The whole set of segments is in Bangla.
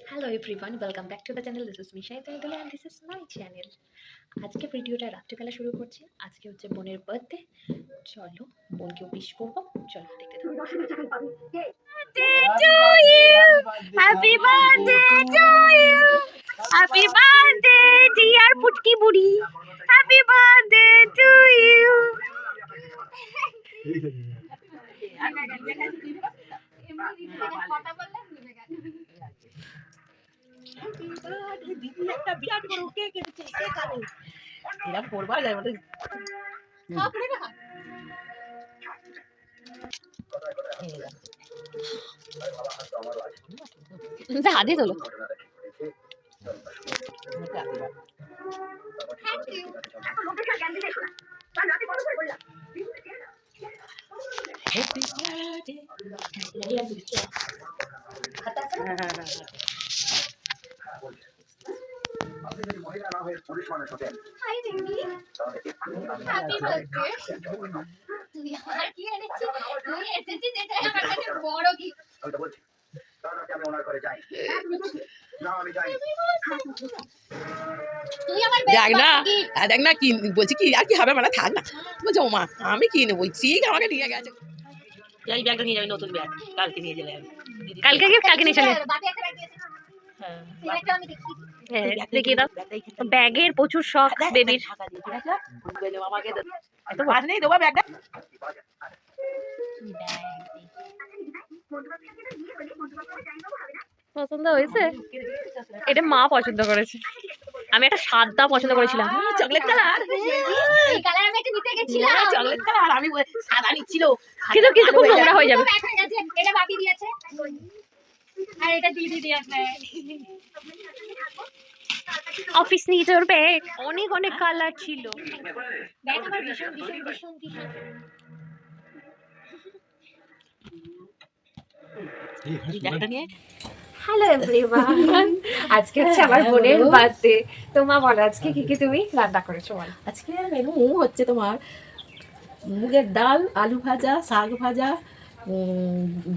Hello everyone, welcome back to the channel. This is Misha Taidul and this is my channel. আজকে ভিডিওটা রাত্রিবেলা শুরু করছি। আজকে হচ্ছে বোনের বার্থডে। চলো বোনকে উইশ করবো। চলো দেখতে থাকো। Happy birthday to you, happy birthday dear পুটকি বুড়ি, হ্যাপি বার্থডে টু ইউ। দিদি একটা বিরাট বড় কেক এনেছে, কেক আনে এরা পড়বা যায় আমাদের খাপড়ে না হাতে তোলো। দেখ না দেখ না কি বলছি, কি আর কি হবে, মানে থাক না বলছে ওমা আমি কি নেবো, ঠিক আমাকে নিয়ে গেছে। এই ব্যাগটা নিয়ে যাবি, নতুন ব্যাগ কালকে নিয়ে চলে যাবি। কালকে গিফট কালকে নিয়ে চলে। হ্যাঁ দেখিয়ে দাও। ব্যাগের প্রচুর শখ বেবির। আমাকে এত বাজ নেই দেবো ব্যাগটা। পছন্দ হয়েছে? এটা মা পছন্দ করেছে। আমি একটা সাদা পছন্দ করেছিলাম, চকলেট কালার। এই কালার আমি একটা নিতে গেছিলাম। চকলেট কালার আমি সাদা নিচ্ছিল, কিন্তু কিন্তু খুব নোংরা হয়ে যাবে। এটা বাপি দিয়েছে আর এটা দিদি দিয়েছে। অফিস নিয়ে তোর ব্যাগ অনেক অনেক কালার ছিল। ব্যাগ আমার ভীষণ ভীষণ ভীষণ ভীষণ। ব্যাগটা নিয়ে। হ্যালো এভরিওয়ান, আজকে হচ্ছে আমার বোনের বার্থডে। তো মা বলো আজকে কি কি তুমি রান্না করেছো? বল। আজকে মেনু হচ্ছে তোমার মুগের ডাল, আলু ভাজা, শাক ভাজা,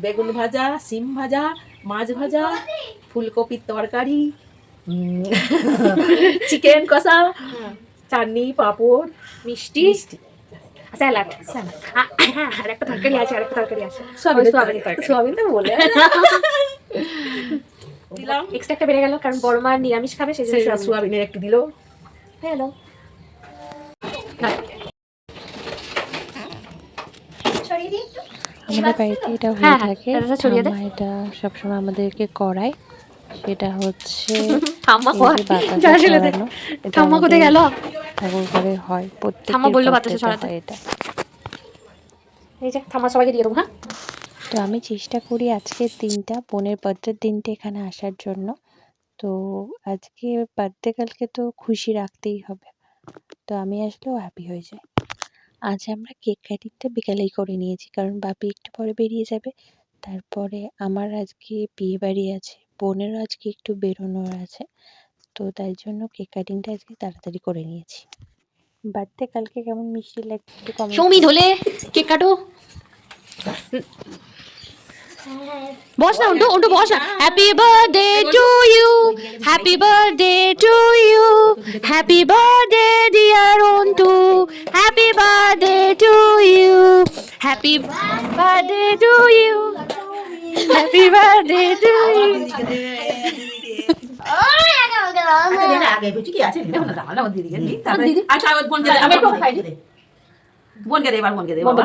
বেগুন ভাজা, সিম ভাজা, মাছ ভাজা, ফুলকপির তরকারি, চিকেন কষা, চাটনি, পাঁপড়, মিষ্টি, স্যালাড। হ্যাঁ, আর একটা তরকারি আছে, আর একটা তরকারি আছে। সোয়াবিন তরকারি। সোয়াবিন তো বলে দিলাম। এক্সট্রা একটা বেড়ে গেল কারণ বড় মা নিরামিষ খাবে, সেই জন্য সোয়াবিনের একটু দিল। হ্যালো। আমাদের বাড়িতে এটা হয়ে থাকে। ঠাম্মা এটা সবসময় আমাদেরকে করায়। সেটা হচ্ছে ঠাম্মা কোথায় গেল? ঠাকুর ঘরে হয়, ঠাম্মা বললো বাতাসে প্রত্যেকটা ছড়াতে। হয় এটা। এই যে ঠাম্মা সবাইকে দিয়ে দেবো। হ্যাঁ, তো আমি চেষ্টা করি আজকের দিনটা, বোনের বার্থডের দিনটা এখানে আসার জন্য। তো আজকে বার্থডে, কালকে তো খুশি রাখতেই হবে, তো আমি আসলেও হ্যাপি হয়ে যাই। আজ আমরা কেক কাটিংটা বিকালেই করে নিয়েছি, কারণ বাপি একটু পরে বেরিয়ে যাবে। তারপরে আমার আজকে বিয়ে বাড়ি আছে, বোনেরও আজকে একটু বেরোনোর আছে, তো তাই জন্য কেক কাটিংটা আজকে তাড়াতাড়ি করে নিয়েছি। বার্থডে কালকে কেমন মিষ্টি লাগছে একটু কমেন্ট। সৌমিত হলে কেক কাটো। বস না, অন্টু বস না। Happy birthday to you, happy birthday to you, happy birthday dear Ontu, happy birthday to you, happy birthday to you, happy birthday to you. বোনকে দে, এবার বোনকে দে, ওটা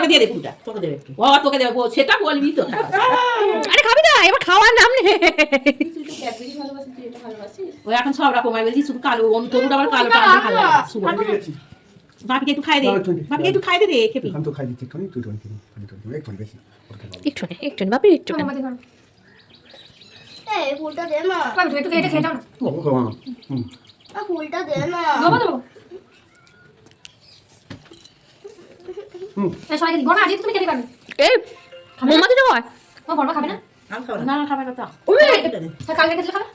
দিয়ে দে, পুরোটা তোকে দেবে, ও তোকে দেবে, সেটা বলবি তো। আরে খাবি না, এবার খাওয়ার নাম নে। ও এখন সব রকম আমি বলছি, শুধু কালো তরুণ, আবার কালোটা ভালো লাগে। বাপিকে একটু খাই দে, বাপিকে একটু খাই দে রে, খেপি। আমি তো খাই দিচ্ছি, তুই তুই একটু বেশি একটু বাপি একটু। এই ফুলটা দে না। বাপি তুমি একটু এটা খেয়ে যাও না। ফুলটা দে না। দেবো। সবাইকে দিব না, আজকে তুমি খেতে পারবে। এই মোমা দিতে হয়। তোমার বড় খাবে না? না খাবে না তো। কালকে খেতে খাবে।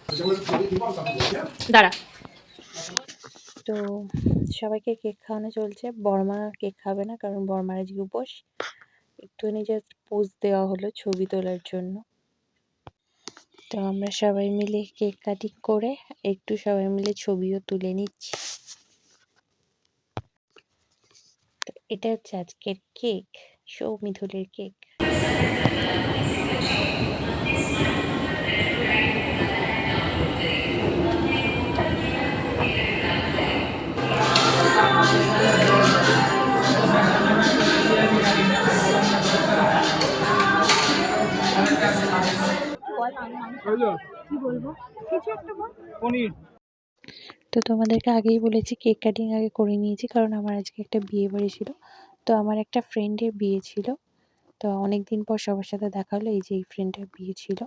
দাঁড়া। তো সবাইকে কেক খাওয়ানো চলছে। বড়মা কেক খাবে না, কারণ বড়মার আজকে উপোস। একটুখানি জাস্ট পোজ দেওয়া হলো ছবি তোলার জন্য। তো আমরা সবাই মিলে কেক কাটিং করে একটু সবাই মিলে ছবিও তুলে নিচ্ছি। তো এটা হচ্ছে আজকের কেক, সৌমিধুলের কেক। তো তোমাদেরকে আগেই বলেছি কেক কাটিং আগে করে নিয়েছি, কারণ আমার আজকে একটা বিয়ে বাড়ি ছিল। তো আমার একটা ফ্রেন্ডের বিয়ে ছিল, তো অনেক দিন পর সবার সাথে দেখা হলো। এই যে এই ফ্রেন্ডের বিয়ে ছিল,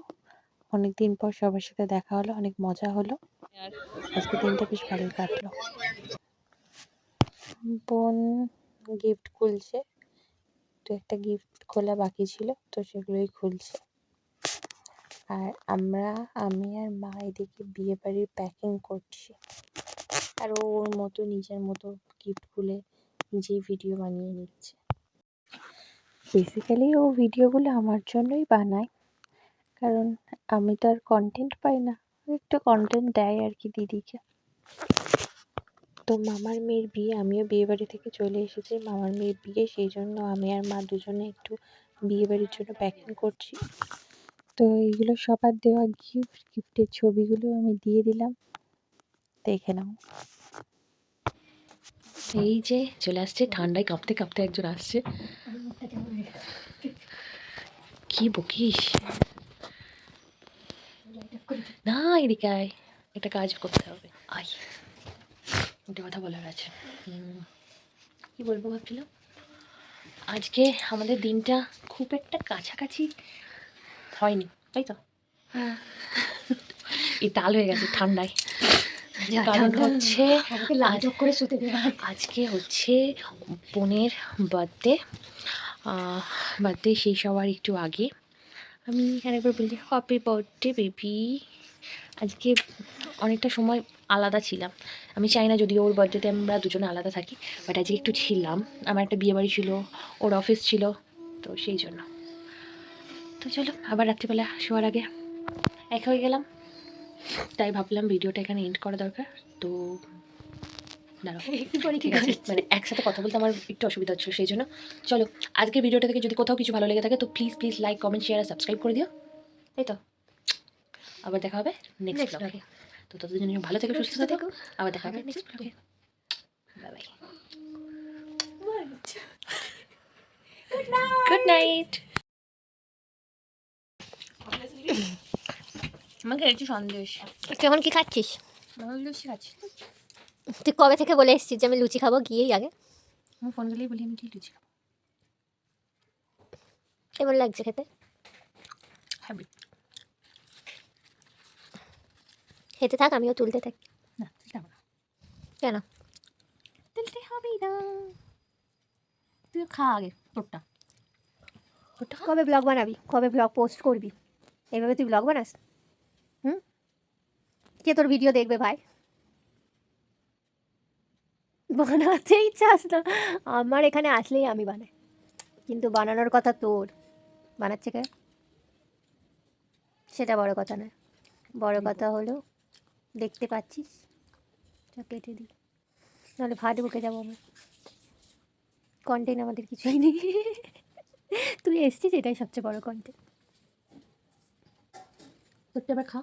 অনেক দিন পর সবার সাথে দেখা হলো, অনেক মজা হলো। আজকে দিনটা বেশ ভালোই কাটলো। বোন গিফট খুলছে, তো একটা গিফট খোলা বাকি ছিল, তো সেগুলোই খুলছে। আর আমি আর মা এদিকে বিয়ে বাড়ির প্যাকিং করছি, আর ও ওর মতো নিজের মতো গিফট খুলে নিজেই ভিডিও বানিয়ে নিচ্ছে। বেসিক্যালি ও ভিডিওগুলো আমার জন্যই বানায়, কারণ আমি তো আর কন্টেন্ট পাই না, ও একটু কন্টেন্ট দেয় আর কি দিদিকে। তো মামার মেয়ের বিয়ে, আমিও বিয়ে বাড়ি থেকে চলে এসেছি, মামার মেয়ের বিয়ে, সেই জন্য আমি আর মা দুজনে একটু বিয়ে বাড়ির জন্য প্যাকিং করছি। তো এইগুলো সবার দেওয়া গিফটের ছবিগুলো আমি দিয়ে দিলাম, দেখে নাও। এই যে চলে আসছে, ঠান্ডায় কাঁপতে কাঁপতে একজন আসছে। কি বকিস না, এদিকে আয়, একটা কাজ করতে হবে, আয়, একটা কথা বলার আছে। কি বলবো ভাবছিলাম, আজকে আমাদের দিনটা খুব একটা কাছাকাছি হয়নি, তাই তো? এই তাল হয়ে গেছে ঠান্ডায়। কারণ হচ্ছে আজকে হচ্ছে বোনের বার্থডে। বার্থডে শেষ হওয়ার একটু আগে আমি আরেকবার বলি হ্যাপি বার্থডে বেবি। আজকে অনেকটা সময় আলাদা ছিলাম, আমি চাই না যদিও ওর বার্থডেতে আমরা দুজনে আলাদা থাকি, বাট আজকে একটু ছিলাম। আমার একটা বিয়েবাড়ি ছিল, ওর অফিস ছিল, তো সেই জন্য। তো চলো, আবার রাত্রিবেলা শোয়ার আগে এক হয়ে গেলাম, তাই ভাবলাম ভিডিওটা এখানে এন্ড করা দরকার। তো দাঁড়াও, ঠিক আছে, মানে একসাথে কথা বলতে আমার একটু অসুবিধা হচ্ছিল, সেই জন্য। চলো, আজকের ভিডিওটা থেকে যদি কোথাও কিছু ভালো লেগে থাকে তো প্লিজ লাইক, কমেন্ট, শেয়ার আর সাবস্ক্রাইব করে দিও, তাই তো? আবার দেখা হবে নেক্সট ব্লগে। তো ততদিন ভালো থেকো, সুস্থ থেকো, আবার দেখা হবে নেক্সট ব্লগে। Bye bye, good night. আমাকে একটু সন্দেশ, তুই এখন কি খাচ্ছিস? লুচি খাচ্ছি। তুই কবে থেকে বলে এসেছিস যে আমি লুচি খাবো গিয়েই আগে? আমার ফোন গেলেই বলি আমি কি লুচি খাবো। কেমন লাগছে খেতে? হ্যাবি খেতে থাক, আমিও তুলতে থাকি। না, তুলতে হবে না, কেন? তুলতে হবে না, তুই খা আগে তোরটা। কবে ব্লগ বানাবি? কবে ব্লগ পোস্ট করবি? এইভাবে তুই ব্লগ বানাস? কে তোর ভিডিও দেখবে ভাই? বানাতেই চাস না? আমার এখানে আসলেই আমি বানাই, কিন্তু বানানোর কথা তোর, বানাচ্ছে কে সেটা বড় কথা নয়। বড় কথা হলো দেখতে পাচ্ছিস, কেটে দিই, নাহলে ভাত বুকে যাবো আমার। কন্টেন্ট আমাদের কিছুই নেই, তুই এসছিস, এটাই সবচেয়ে বড় কন্টেন্ট। তোরটা এবার খা।